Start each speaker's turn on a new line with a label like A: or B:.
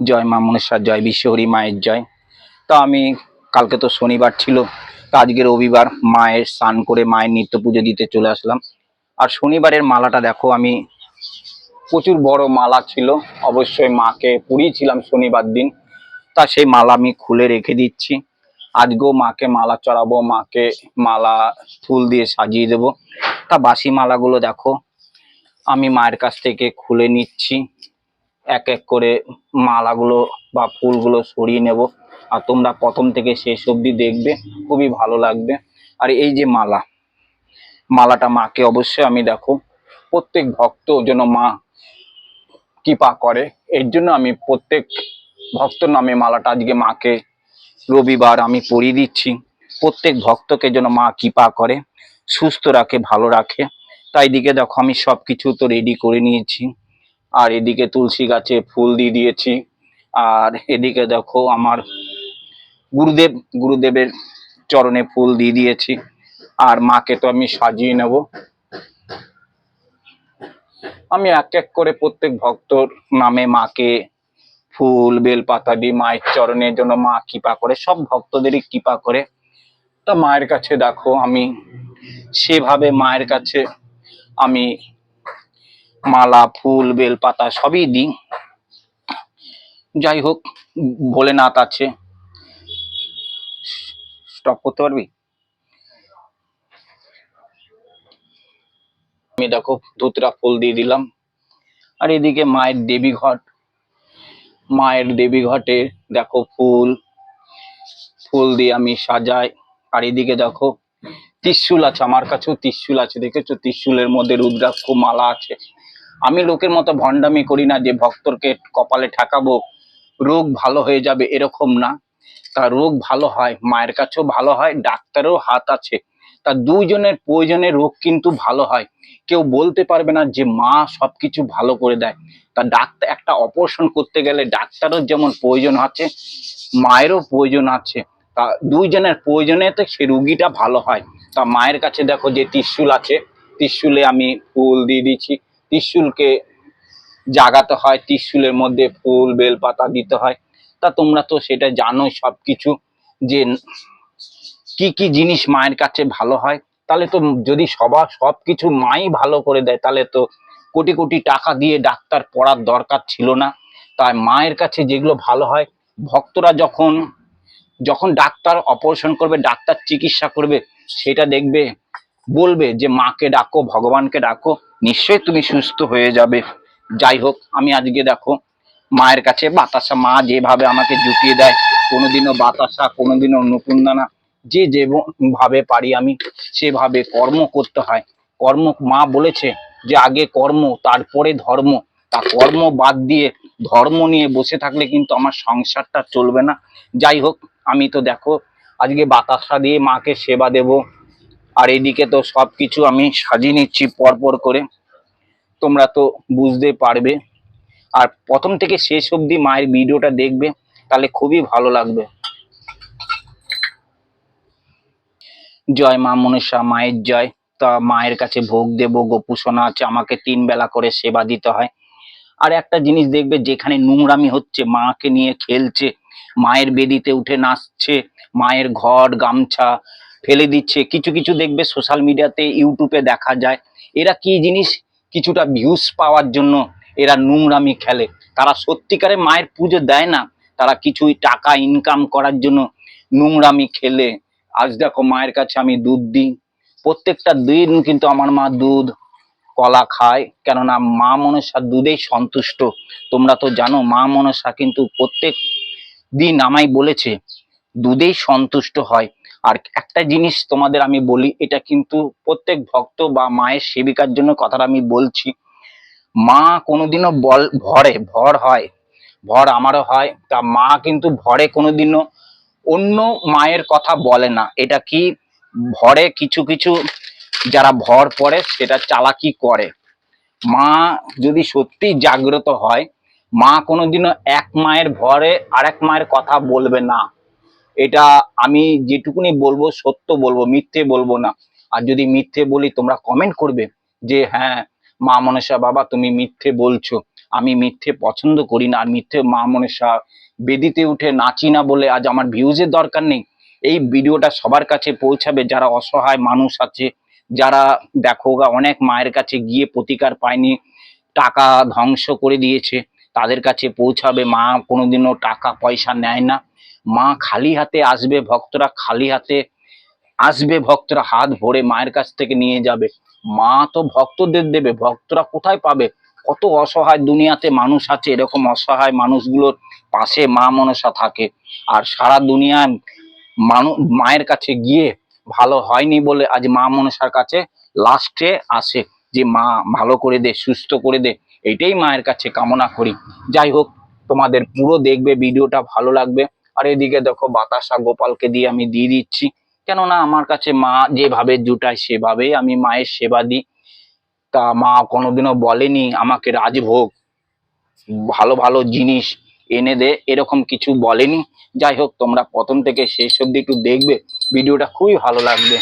A: জয় মা মনসা, জয় বিশ্বহরি মায়ের জয়। তো আমি কালকে তো শনিবার ছিল, তো আজকে রবিবার, মায়ের স্নান করে মায়ের নিত্য পুজো দিতে চলে আসলাম। আর শনিবারের মালাটা দেখো, আমি প্রচুর বড় মালা ছিল, অবশ্যই মাকে পরিয়েছিলাম শনিবার দিন। তা সেই মালা আমি খুলে রেখে দিচ্ছি। আজকেও মাকে মালা চড়াবো, মাকে মালা ফুল দিয়ে সাজিয়ে দেব। তা বাসি মালাগুলো দেখো আমি মায়ের কাছ থেকে খুলে নিচ্ছি, এক এক করে মালাগুলো বা ফুলগুলো সরিয়ে নেব। আর তোমরা প্রথম থেকে শেষ অবধি দেখবে, খুবই ভালো লাগবে। আর এই যে মালাটা মাকে অবশ্যই আমি দেখো, প্রত্যেক ভক্ত যেন মা কৃপা করে, এর জন্য আমি প্রত্যেক ভক্তর নামে মালাটা আজকে মাকে রবিবার আমি পরিয়ে দিচ্ছি। প্রত্যেক ভক্তকে যেন মা কৃপা করে, সুস্থ রাখে, ভালো রাখে। তাই দিকে দেখো আমি সব কিছু তো রেডি করে নিয়েছি। আর এদিকে তুলসী গাছে ফুল দিয়ে দিয়েছি। আর এদিকে দেখো আমার গুরুদেবের চরণে ফুল দিয়ে দিয়েছি। আর মাকে তো আমি সাজিয়ে নেব। আমি এক এক করে প্রত্যেক ভক্তর নামে মাকে ফুল বেলপাতা দিয়ে মায়ের চরণের জন্য মা কৃপা করে, সব ভক্তদেরই কৃপা করে। তা মায়ের কাছে দেখো আমি সেভাবে মায়ের কাছে আমি মালা ফুল বেলপাতা সবই দিই। যাই হোক, ভোলেনাথ আছে। স্টপ করতে পারবি? আমি দেখো ধুতরা ফুল দিয়ে দিলাম। আর এদিকে মায়ের দেবী ঘটে দেখো ফুল দিয়ে আমি সাজাই। আর এদিকে দেখো ত্রিশূল আছে, আমার কাছেও ত্রিশূল আছে, দেখেছো? ত্রিশূলের মধ্যে রুদ্রাক্ষ মালা আছে। আমি লোকের মতো ভণ্ডামি করি না যে ভক্তকে কপালে ঠেকাবো, রোগ ভালো হয়ে যাবে, এরকম না। তা রোগ ভালো হয়, মায়ের কাছেও ভালো হয়, ডাক্তারেরও হাত আছে। তা দুইজনের প্রয়োজনে রোগ কিন্তু ভালো হয়। কেউ বলতে পারবে না যে মা সবকিছু ভালো করে দেয়। তা ডাক্তার একটা অপারেশন করতে গেলে ডাক্তারও যেমন প্রয়োজন আছে, মায়েরও প্রয়োজন আছে। তা দুইজনের প্রয়োজনেতে সে রুগীটা ভালো হয়। তা মায়ের কাছে দেখো যে ত্রিশূল আছে, ত্রিশূলে আমি ফুল দিয়ে দিচ্ছি। ত্রিশূলকে জাগাতে হয়, ত্রিশূলের মধ্যে ফুল বেলপাতা দিতে হয়। তা তোমরা তো সেটা জানোই সবকিছু, যে কি কি জিনিস মায়ের কাছে ভালো হয়। তাহলে তো যদি সবকিছু মাই ভালো করে দেয়, তাহলে তো কোটি কোটি টাকা দিয়ে ডাক্তার পড়ার দরকার ছিল না। তাই মায়ের কাছে যেগুলো ভালো হয়, ভক্তরা যখন যখন ডাক্তার অপারেশন করবে, ডাক্তার চিকিৎসা করবে, সেটা দেখবে বলবে যে মাকে ডাকো, ভগবানকে ডাকো, নিশ্চয়ই তুমি সুস্থ হয়ে যাবে। যাই হোক, আমি আজকে দেখো মায়ের কাছে বাতাসা, মা যেভাবে আমাকে জুটিয়ে দেয়, কোনোদিনও বাতাসা, কোনোদিনও নকুনদানা, যে ভাবে পারি আমি সেভাবে কর্ম করতে হয়। কর্ম, মা বলেছে যে আগে কর্ম তারপরে ধর্ম। তা কর্ম বাদ দিয়ে ধর্ম নিয়ে বসে থাকলে কিন্তু আমার সংসারটা চলবে না। যাই হোক, আমি তো দেখো আজকে বাতাসা দিয়ে মাকে সেবা দেব। আর এদিকে তো সবকিছু আমি সাজিয়ে নিচ্ছি পরপর করে, তোমরা তো বুঝতে পারবে। আর প্রথম থেকে শেষ অবধি মায়ের ভিডিওটা দেখবে, তাহলে খুবই ভালো লাগবে। জয় মা মনসা, মায়ের জয়। তা মায়ের কাছে ভোগ দেব, গোপুসোনা আছে, আমাকে 3 বেলা করে সেবা দিতে হয়। আর একটা জিনিস দেখবে, যেখানে নোংরামি হচ্ছে, মাকে নিয়ে খেলছে, মায়ের বেদিতে উঠে নাচছে, মায়ের ঘর গামছা ফেলে দিচ্ছে, কিছু কিছু দেখবে সোশ্যাল মিডিয়াতে ইউটিউবে দেখা যায়। এরা কি জিনিস, কিছুটা ভিউজ পাওয়ার জন্য এরা নোংরামি খেলে। তারা সত্যিকারে মায়ের পুজো দেয় না, তারা কিছুই টাকা ইনকাম করার জন্য নোংরামি খেলে। আজ দেখো মায়ের কাছে আমি দুধ দিই, প্রত্যেকটা দিন কিন্তু আমার মা দুধ কলা খায়, কেননা মা মনসা দুধেই সন্তুষ্ট। তোমরা তো জানো মা মনসা কিন্তু প্রত্যেক দিন আমায় বলেছে দুধেই সন্তুষ্ট হয়। আর একটা জিনিস তোমাদের আমি বলি, এটা কিন্তু প্রত্যেক ভক্ত বা মায়ের সেবিকার জন্য কথাটা আমি বলছি, মা কোনোদিনও ভর হয়, ভর আমারও হয়। তা মা কিন্তু ভরে কোনোদিনও অন্য মায়ের কথা বলে না। এটা কি, ভরে কিছু কিছু যারা ভর পড়ে সেটা চালাকি করে। মা যদি সত্যি জাগ্রত হয়, মা কোনোদিনও এক মায়ের ভরে আরেক মায়ের কথা বলবে না। এটা আমি যেটুকুনি বলবো সত্য বলবো, মিথ্যে বলবো না। আর যদি মিথ্যে বলি তোমরা কমেন্ট করবে যে হ্যাঁ মা মনসা বাবা তুমি মিথ্যে বলছো। আমি মিথ্যে পছন্দ করি না, আর মিথ্যে মা মনসা বেদিতে উঠে নাচি না বলে আজ আমার ভিউজের দরকার নেই। এই ভিডিওটা সবার কাছে পৌঁছাবে যারা অসহায় মানুষ আছে, যারা দেখো গা অনেক মায়ের কাছে গিয়ে প্রতিকার পায়নি, টাকা ধ্বংস করে দিয়েছে, তাদের কাছে পৌঁছাবে। মা কোনোদিনও টাকা পয়সা নেয় না, মা খালি হাতে আসবে, ভক্তরা খালি হাতে আসবে, ভক্তরা হাত ভরে মায়ের কাছ থেকে নিয়ে যাবে। মা তো ভক্তদের দেবে, ভক্তরা কোথায় পাবে? কত অসহায় দুনিয়াতে মানুষ আছে, এরকম অসহায় মানুষগুলোর পাশে মা মনসা থাকে। আর সারা দুনিয়ায় মানুষ মায়ের কাছে গিয়ে ভালো হয়নি বলে আজ মা মনসার কাছে লাস্টে আসে, যে মা ভালো করে দে, সুস্থ করে দে, এইটাই মায়ের কাছে কামনা করি। যাই হোক, তোমাদের পুরো দেখবে, ভিডিওটা ভালো লাগবে। আর এদিকে দেখো বাতাসা গোপালকে দিয়ে আমি দিয়ে দিচ্ছি, কেননা আমার কাছে মা যেভাবে জুটায় সেভাবেই আমি মায়ের সেবা দিই। তা মা কোনোদিনও বলেনি আমাকে রাজভোগ ভালো ভালো জিনিস এনে দে, এরকম কিছু বলেনি। যাই হোক, তোমরা প্রথম থেকে শেষ অব্দি একটু দেখবে, ভিডিওটা খুবই ভালো লাগবে।